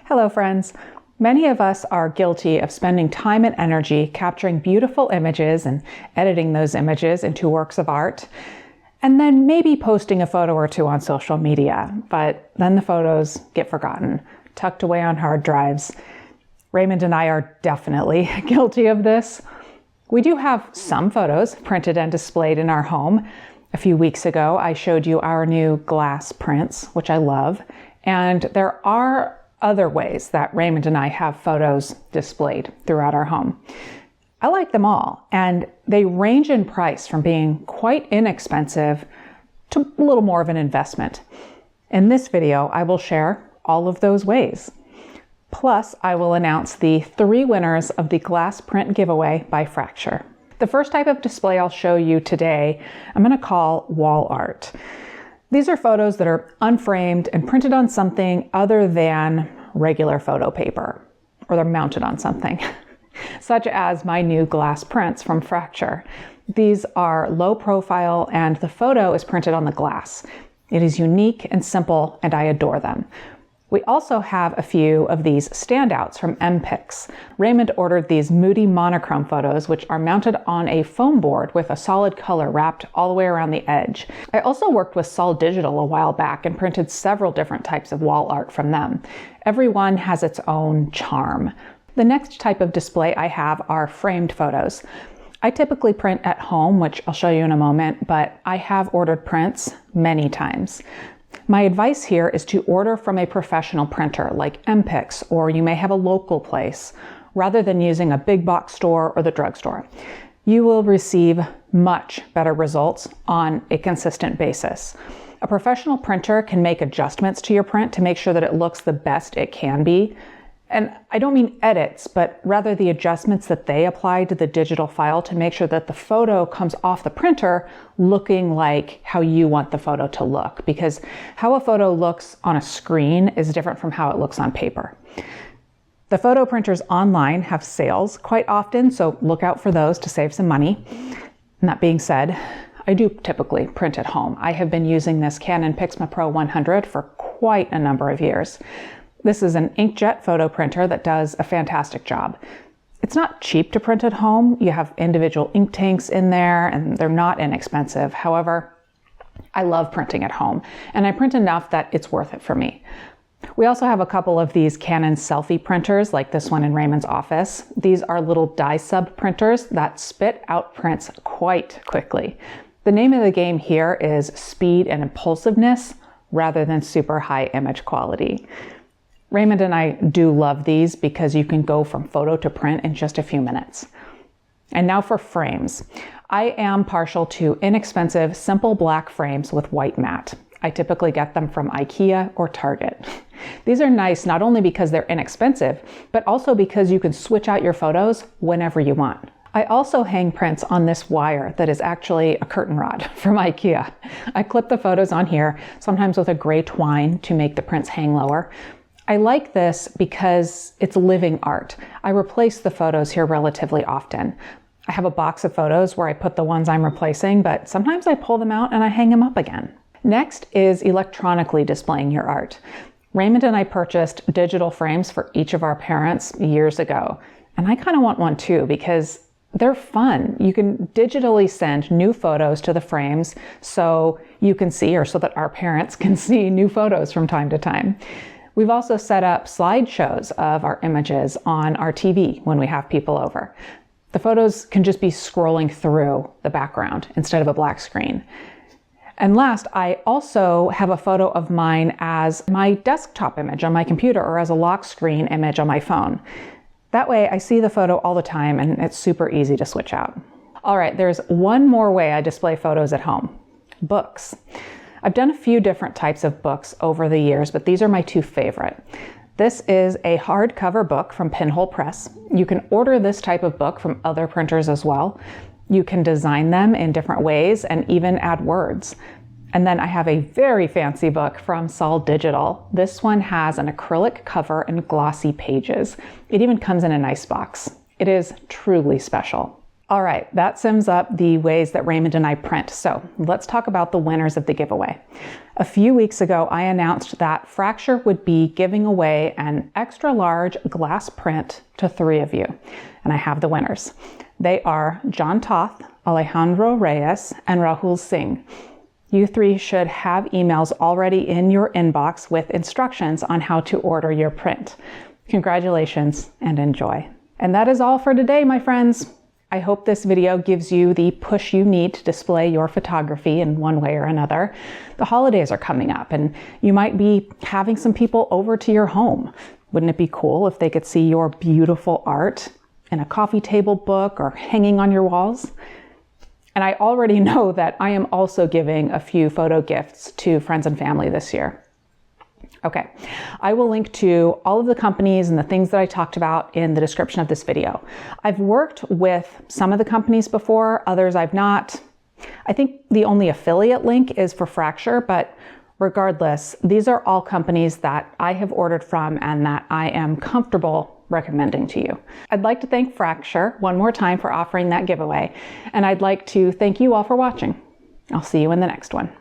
Hello, friends. Many of us are guilty of spending time and energy capturing beautiful images and editing those images into works of art, and then maybe posting a photo or two on social media, but then the photos get forgotten, tucked away on hard drives. Raymond and I are definitely guilty of this. We do have some photos printed and displayed in our home. A few weeks ago, I showed you our new glass prints, which I love, and there are other ways that Raymond and I have photos displayed throughout our home. I like them all, and they range in price from being quite inexpensive to a little more of an investment. In this video, I will share all of those ways. Plus, I will announce the 3 winners of the glass print giveaway by Fracture. The first type of display I'll show you today, I'm going to call wall art. These are photos that are unframed and printed on something other than regular photo paper, or they're mounted on something, such as my new glass prints from Fracture. These are low profile and the photo is printed on the glass. It is unique and simple, and I adore them. We also have a few of these standouts from MPix. Raymond ordered these moody monochrome photos, which are mounted on a foam board with a solid color wrapped all the way around the edge. I also worked with Sol Digital a while back and printed several different types of wall art from them. Every one has its own charm. The next type of display I have are framed photos. I typically print at home, which I'll show you in a moment, but I have ordered prints many times. My advice here is to order from a professional printer like MPix, or you may have a local place, rather than using a big box store or the drugstore. You will receive much better results on a consistent basis. A professional printer can make adjustments to your print to make sure that it looks the best it can be. And I don't mean edits, but rather the adjustments that they apply to the digital file to make sure that the photo comes off the printer looking like how you want the photo to look, because how a photo looks on a screen is different from how it looks on paper. The photo printers online have sales quite often, so look out for those to save some money. And that being said, I do typically print at home. I have been using this Canon Pixma Pro 100 for quite a number of years. This is an inkjet photo printer that does a fantastic job. It's not cheap to print at home. You have individual ink tanks in there and they're not inexpensive. However, I love printing at home and I print enough that it's worth it for me. We also have a couple of these Canon selfie printers like this one in Raymond's office. These are little dye sub printers that spit out prints quite quickly. The name of the game here is speed and impulsiveness rather than super high image quality. Raymond and I do love these because you can go from photo to print in just a few minutes. And now for frames. I am partial to inexpensive, simple black frames with white matte. I typically get them from IKEA or Target. These are nice not only because they're inexpensive, but also because you can switch out your photos whenever you want. I also hang prints on this wire that is actually a curtain rod from IKEA. I clip the photos on here, sometimes with a gray twine to make the prints hang lower. I like this because it's living art. I replace the photos here relatively often. I have a box of photos where I put the ones I'm replacing, but sometimes I pull them out and I hang them up again. Next is electronically displaying your art. Raymond and I purchased digital frames for each of our parents years ago, and I kind of want one too because they're fun. You can digitally send new photos to the frames so you can see, or so that our parents can see new photos from time to time. We've also set up slideshows of our images on our TV when we have people over. The photos can just be scrolling through the background instead of a black screen. And last, I also have a photo of mine as my desktop image on my computer or as a lock screen image on my phone. That way I see the photo all the time and it's super easy to switch out. All right, there's one more way I display photos at home: books. I've done a few different types of books over the years, but these are my 2 favorite. This is a hardcover book from Pinhole Press. You can order this type of book from other printers as well. You can design them in different ways and even add words. And then I have a very fancy book from Sol Digital. This one has an acrylic cover and glossy pages. It even comes in a nice box. It is truly special. All right, that sums up the ways that Raymond and I print. So let's talk about the winners of the giveaway. A few weeks ago, I announced that Fracture would be giving away an extra large glass print to 3 of you. And I have the winners. They are John Toth, Alejandro Reyes, and Rahul Singh. You 3 should have emails already in your inbox with instructions on how to order your print. Congratulations and enjoy. And that is all for today, my friends. I hope this video gives you the push you need to display your photography in one way or another. The holidays are coming up and you might be having some people over to your home. Wouldn't it be cool if they could see your beautiful art in a coffee table book or hanging on your walls? And I already know that I am also giving a few photo gifts to friends and family this year. Okay, I will link to all of the companies and the things that I talked about in the description of this video. I've worked with some of the companies before, others I've not. I think the only affiliate link is for Fracture, but regardless, these are all companies that I have ordered from and that I am comfortable recommending to you. I'd like to thank Fracture one more time for offering that giveaway, and I'd like to thank you all for watching. I'll see you in the next one.